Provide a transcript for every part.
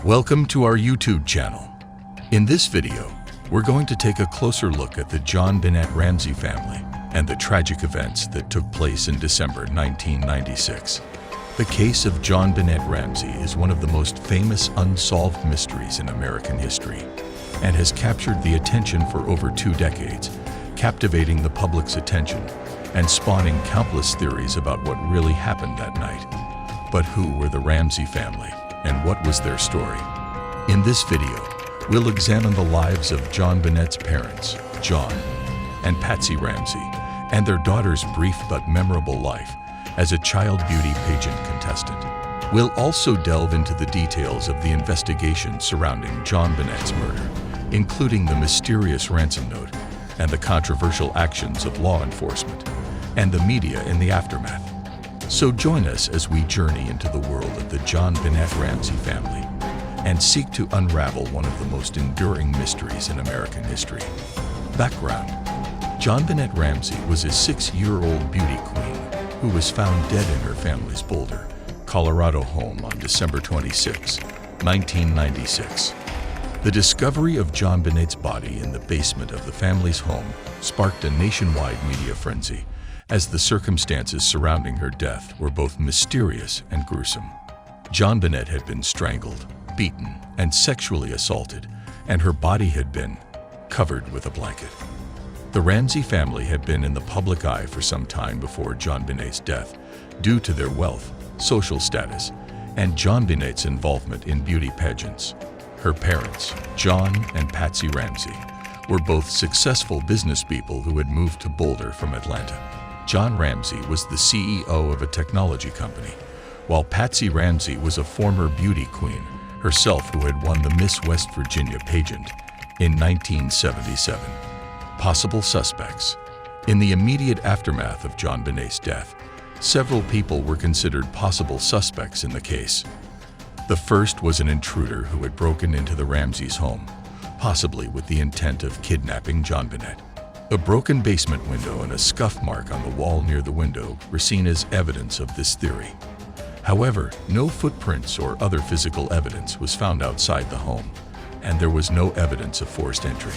Welcome to our YouTube channel. In this video, we're going to take a closer look at the JonBenet Ramsey family and the tragic events that took place in December 1996. The case of JonBenet Ramsey is one of the most famous unsolved mysteries in American history and has captured the attention for over 2 decades, captivating the public's attention and spawning countless theories about what really happened that night. But who were the Ramsey family, and what was their story? In this video, we'll examine the lives of JonBenet's parents, John and Patsy Ramsey, and their daughter's brief but memorable life as a child beauty pageant contestant. We'll also delve into the details of the investigation surrounding JonBenet's murder, including the mysterious ransom note and the controversial actions of law enforcement and the media in the aftermath. So join us as we journey into the world of the JonBenet Ramsey family and seek to unravel one of the most enduring mysteries in American history. Background: JonBenet Ramsey was a 6-year-old beauty queen who was found dead in her family's Boulder, Colorado home on December 26, 1996. The discovery of JonBenet's body in the basement of the family's home sparked a nationwide media frenzy, as the circumstances surrounding her death were both mysterious and gruesome. JonBenet had been strangled, beaten, and sexually assaulted, and her body had been covered with a blanket. The Ramsey family had been in the public eye for some time before JonBenet's death due to their wealth, social status, and JonBenet's involvement in beauty pageants. Her parents, John and Patsy Ramsey, were both successful businesspeople who had moved to Boulder from Atlanta. John Ramsey was the CEO of a technology company, while Patsy Ramsey was a former beauty queen herself who had won the Miss West Virginia pageant in 1977. Possible suspects. In the immediate aftermath of JonBenet's death, several people were considered possible suspects in the case. The first was an intruder who had broken into the Ramseys' home, possibly with the intent of kidnapping JonBenet. A broken basement window and a scuff mark on the wall near the window were seen as evidence of this theory. However, no footprints or other physical evidence was found outside the home, and there was no evidence of forced entry.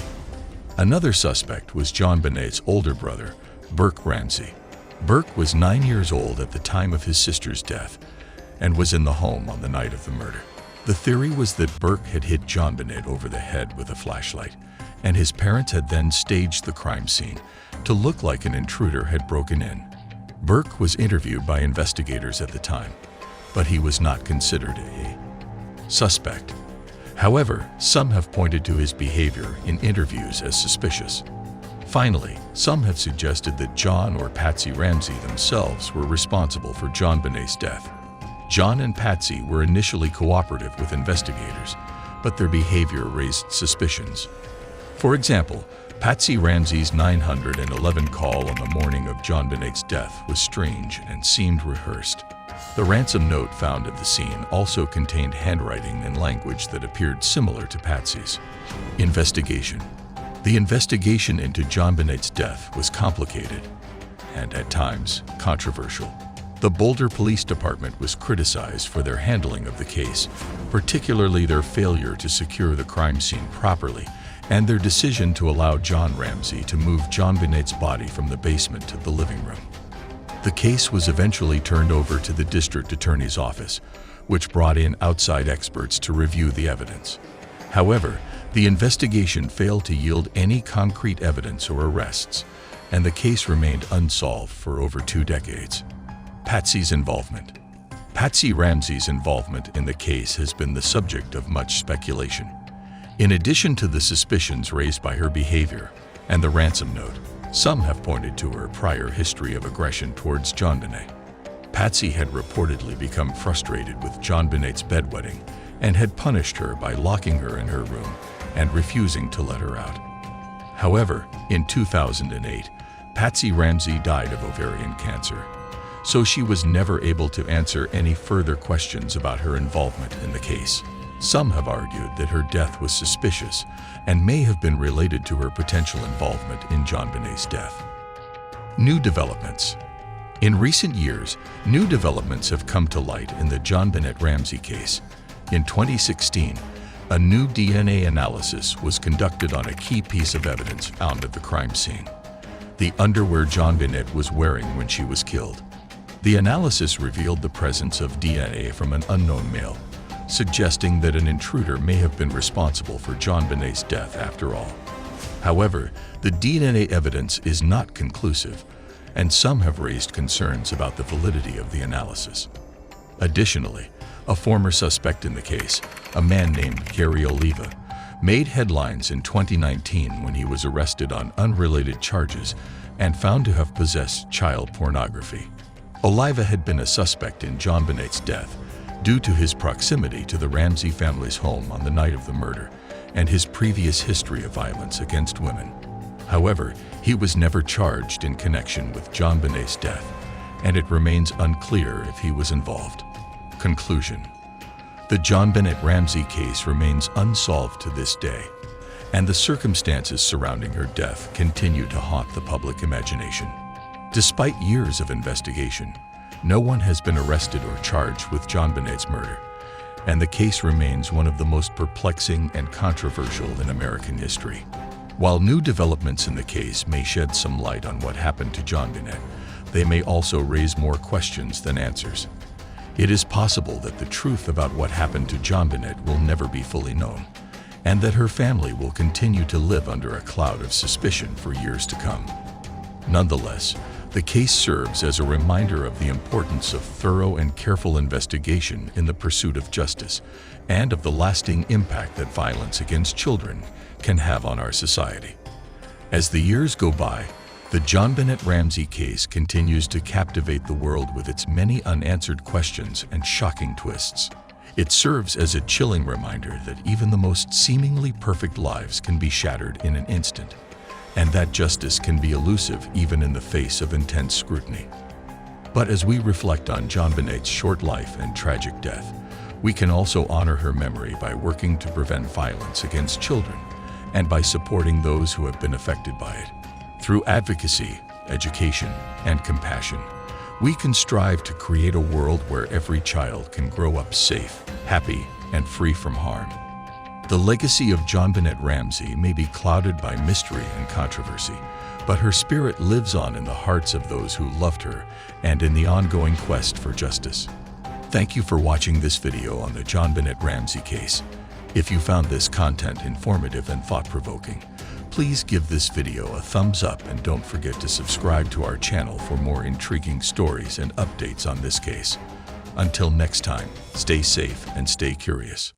Another suspect was JonBenet's older brother, Burke Ramsey. Burke was 9 years old at the time of his sister's death and was in the home on the night of the murder. The theory was that Burke had hit JonBenet over the head with a flashlight, and his parents had then staged the crime scene to look like an intruder had broken in. Burke was interviewed by investigators at the time, but he was not considered a suspect. However, some have pointed to his behavior in interviews as suspicious. Finally, some have suggested that John or Patsy Ramsey themselves were responsible for JonBenet's death. John and Patsy were initially cooperative with investigators, but their behavior raised suspicions. For example, Patsy Ramsey's 911 call on the morning of JonBenet's death was strange and seemed rehearsed. The ransom note found at the scene also contained handwriting and language that appeared similar to Patsy's. Investigation. The investigation into JonBenet's death was complicated and, at times, controversial. The Boulder Police Department was criticized for their handling of the case, particularly their failure to secure the crime scene properly and their decision to allow John Ramsey to move JonBenet's body from the basement to the living room. The case was eventually turned over to the district attorney's office, which brought in outside experts to review the evidence. However, the investigation failed to yield any concrete evidence or arrests, and the case remained unsolved for over 2 decades. Patsy's involvement. Patsy Ramsey's involvement in the case has been the subject of much speculation. In addition to the suspicions raised by her behavior and the ransom note, some have pointed to her prior history of aggression towards JonBenet. Patsy had reportedly become frustrated with JonBenet's bedwetting and had punished her by locking her in her room and refusing to let her out. However, in 2008, Patsy Ramsey died of ovarian cancer, so she was never able to answer any further questions about her involvement in the case. Some have argued that her death was suspicious and may have been related to her potential involvement in JonBenet's death. New developments. In recent years, new developments have come to light in the JonBenet Ramsey case, In 2016, a new DNA analysis was conducted on a key piece of evidence found at the crime scene: the underwear JonBenet was wearing when she was killed. The analysis revealed the presence of DNA from an unknown male, suggesting that an intruder may have been responsible for JonBenet's death after all. However, the DNA evidence is not conclusive, and some have raised concerns about the validity of the analysis. Additionally, a former suspect in the case, a man named Gary Oliva, made headlines in 2019 when he was arrested on unrelated charges and found to have possessed child pornography. Oliva had been a suspect in JonBenet's death due to his proximity to the Ramsey family's home on the night of the murder and his previous history of violence against women. However, he was never charged in connection with JonBenet's death, and it remains unclear if he was involved. Conclusion: the JonBenet Ramsey case remains unsolved to this day, and the circumstances surrounding her death continue to haunt the public imagination. Despite years of investigation, no one has been arrested or charged with JonBenet's murder, and the case remains one of the most perplexing and controversial in American history. While new developments in the case may shed some light on what happened to JonBenet, they may also raise more questions than answers. It is possible that the truth about what happened to JonBenet will never be fully known, and that her family will continue to live under a cloud of suspicion for years to come. Nonetheless, the case serves as a reminder of the importance of thorough and careful investigation in the pursuit of justice, and of the lasting impact that violence against children can have on our society. As the years go by, the JonBenet Ramsey case continues to captivate the world with its many unanswered questions and shocking twists. It serves as a chilling reminder that even the most seemingly perfect lives can be shattered in an instant, and that justice can be elusive even in the face of intense scrutiny. But as we reflect on JonBenet's short life and tragic death, we can also honor her memory by working to prevent violence against children and by supporting those who have been affected by it. Through advocacy, education, and compassion, we can strive to create a world where every child can grow up safe, happy, and free from harm. The legacy of JonBenet Ramsey may be clouded by mystery and controversy, but her spirit lives on in the hearts of those who loved her and in the ongoing quest for justice. Thank you for watching this video on the JonBenet Ramsey case. If you found this content informative and thought-provoking, please give this video a thumbs up and don't forget to subscribe to our channel for more intriguing stories and updates on this case. Until next time, stay safe and stay curious.